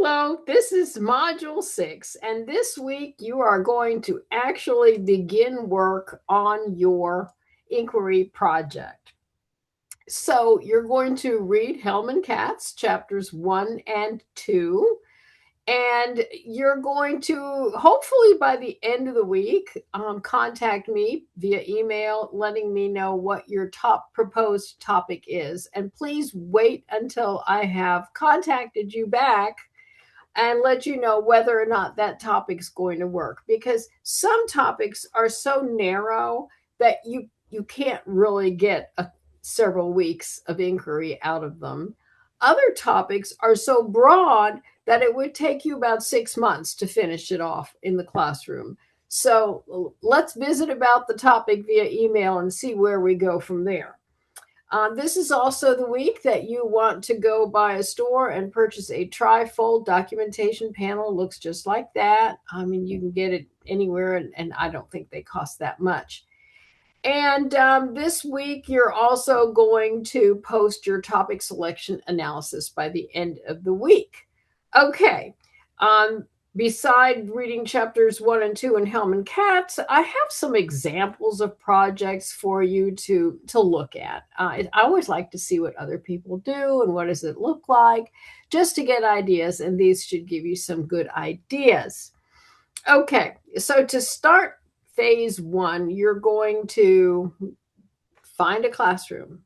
Hello, this is Module 6, and this week you are going to actually begin work on your inquiry project. So you're going to read Hellman Katz, chapters 1 and 2, and you're going to, hopefully by the end of the week, contact me via email letting me know what your top proposed topic is. And please wait until I have contacted you back and let you know whether or not that topic's going to work, because some topics are so narrow that you can't really get several weeks of inquiry out of them. Other topics are so broad that it would take you about 6 months to finish it off in the classroom. So let's visit about the topic via email and see where we go from there. This is also the week that you want to go by a store and purchase a tri-fold documentation panel. Looks just like that. I mean, you can get it anywhere, and I don't think they cost that much. And this week, you're also going to post your topic selection analysis by the end of the week. Okay. Beside reading chapters 1 and 2 in Hellman Katz, I have some examples of projects for you to look at. I always like to see what other people do and what does it look like, just to get ideas, and these should give you some good ideas. Okay, so to start phase 1, you're going to find a classroom.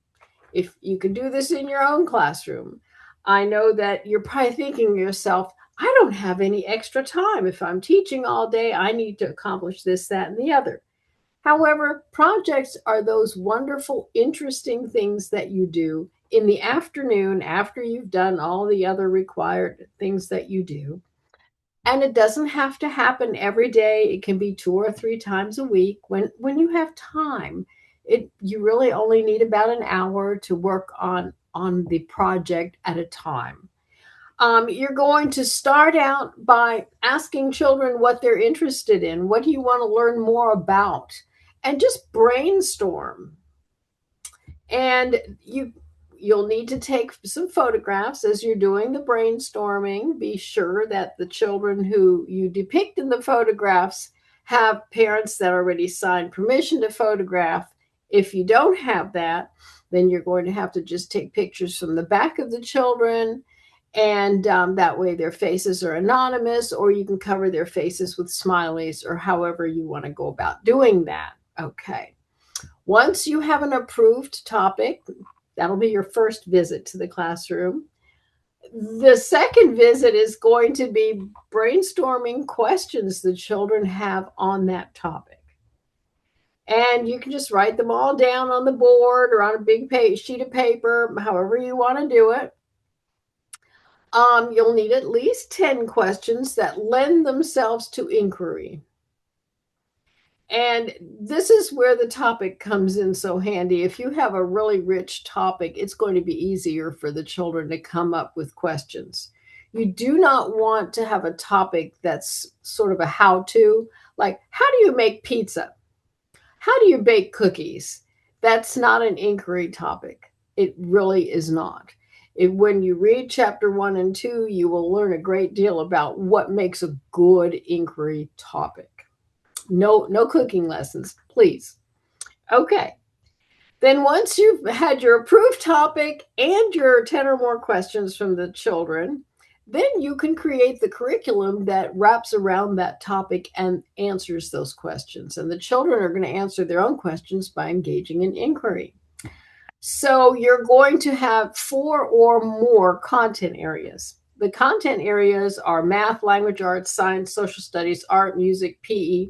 If you can do this in your own classroom, I know that you're probably thinking to yourself, I don't have any extra time. If I'm teaching all day, I need to accomplish this, that, and the other. However, projects are those wonderful, interesting things that you do in the afternoon after you've done all the other required things that you do. And it doesn't have to happen every day. It can be 2 or 3 times a week when you have time. You really only need about an hour to work on the project at a time. You're going to start out by asking children what they're interested in. What do you want to learn more about? And just brainstorm. And you'll need to take some photographs as you're doing the brainstorming. Be sure that the children who you depict in the photographs have parents that already signed permission to photograph. If you don't have that, then you're going to have to just take pictures from the back of the children, and that way their faces are anonymous, or you can cover their faces with smileys, or however you want to go about doing that. Okay. Once you have an approved topic, that'll be your first visit to the classroom. The second visit is going to be brainstorming questions the children have on that topic. And you can just write them all down on the board or on a big sheet of paper, however you want to do it. You'll need at least 10 questions that lend themselves to inquiry. And this is where the topic comes in so handy. If you have a really rich topic, it's going to be easier for the children to come up with questions. You do not want to have a topic that's sort of a how-to, like how do you make pizza? How do you bake cookies? That's not an inquiry topic. It really is not. When you read chapter 1 and 2, you will learn a great deal about what makes a good inquiry topic. No cooking lessons, please. Okay. Then once you've had your approved topic and your 10 or more questions from the children, then you can create the curriculum that wraps around that topic and answers those questions. And the children are going to answer their own questions by engaging in inquiry. So you're going to have 4 or more content areas. The content areas are math, language arts, science, social studies, art, music, PE.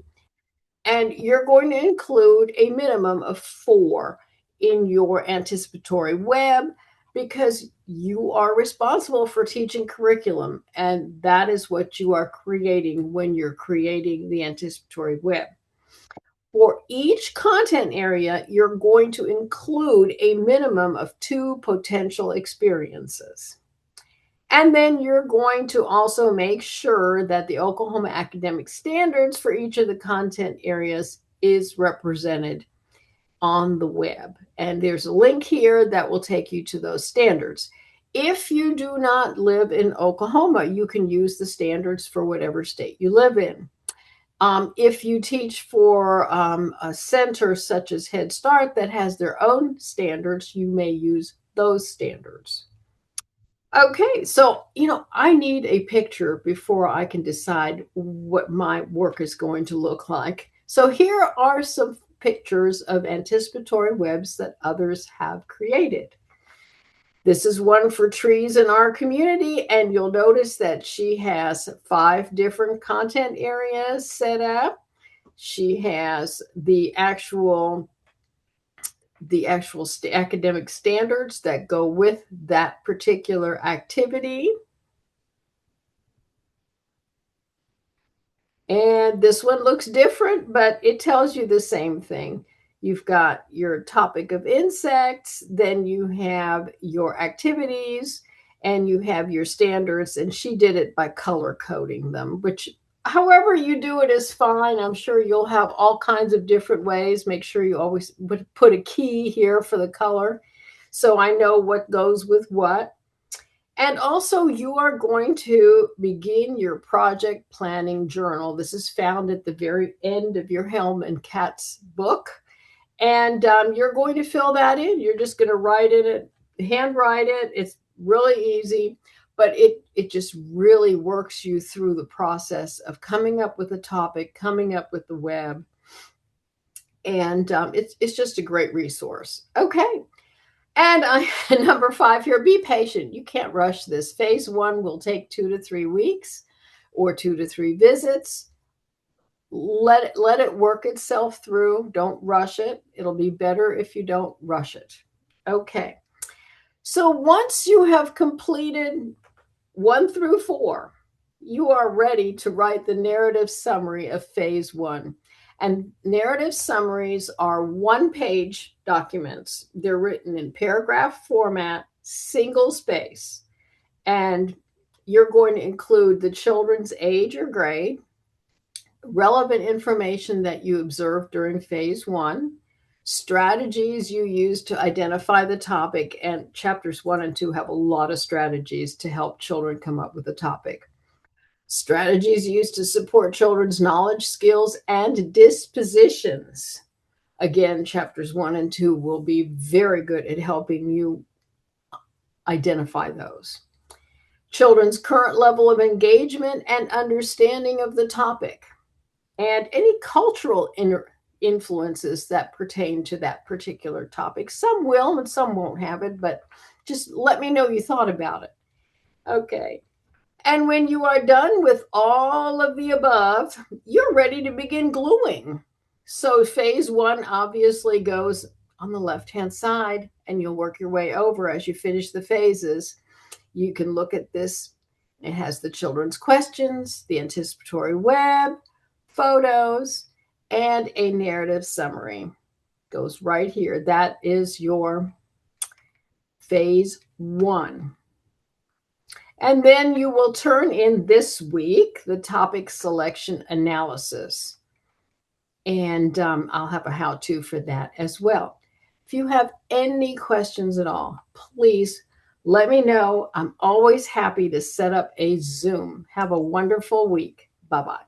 And you're going to include a minimum of 4 in your anticipatory web, because you are responsible for teaching curriculum, and that is what you are creating when you're creating the anticipatory web. For each content area, you're going to include a minimum of 2 potential experiences. And then you're going to also make sure that the Oklahoma academic standards for each of the content areas is represented on the web. And there's a link here that will take you to those standards. If you do not live in Oklahoma, you can use the standards for whatever state you live in. If you teach for a center such as Head Start that has their own standards, you may use those standards. Okay, so, I need a picture before I can decide what my work is going to look like. So here are some pictures of anticipatory webs that others have created. This is one for trees in our community, and you'll notice that she has 5 different content areas set up. She has the actual academic standards that go with that particular activity. And this one looks different, but it tells you the same thing. You've got your topic of insects, then you have your activities, and you have your standards. And she did it by color coding them, which however you do it is fine. I'm sure you'll have all kinds of different ways. Make sure you always put a key here for the color so I know what goes with what. And also, you are going to begin your project planning journal. This is found at the very end of your Helm and Katz book. And you're going to fill that in. You're just going to write in it, handwrite it. It's really easy, but it just really works you through the process of coming up with a topic, coming up with the web. And it's just a great resource. Okay. And number 5 here, be patient. You can't rush this. Phase 1 will take 2 to 3 weeks or 2 to 3 visits. Let it work itself through. Don't rush it. It'll be better if you don't rush it. Okay. So once you have completed 1 through 4, you are ready to write the narrative summary of phase 1. And narrative summaries are 1-page documents. They're written in paragraph format, single space. And you're going to include the children's age or grade, relevant information that you observed during phase 1, strategies you use to identify the topic. And chapters 1 and 2 have a lot of strategies to help children come up with a topic. Strategies used to support children's knowledge, skills, and dispositions. Again, chapters 1 and 2 will be very good at helping you identify those. Children's current level of engagement and understanding of the topic, and any cultural influences that pertain to that particular topic. Some will and some won't have it, but just let me know you thought about it. Okay. And when you are done with all of the above, you're ready to begin gluing. So phase 1 obviously goes on the left-hand side, and you'll work your way over as you finish the phases. You can look at this. It has the children's questions, the anticipatory web, photos, and a narrative summary. Goes right here. That is your phase 1. And then you will turn in this week the topic selection analysis. And I'll have a how-to for that as well. If you have any questions at all, please let me know. I'm always happy to set up a Zoom. Have a wonderful week. Bye-bye.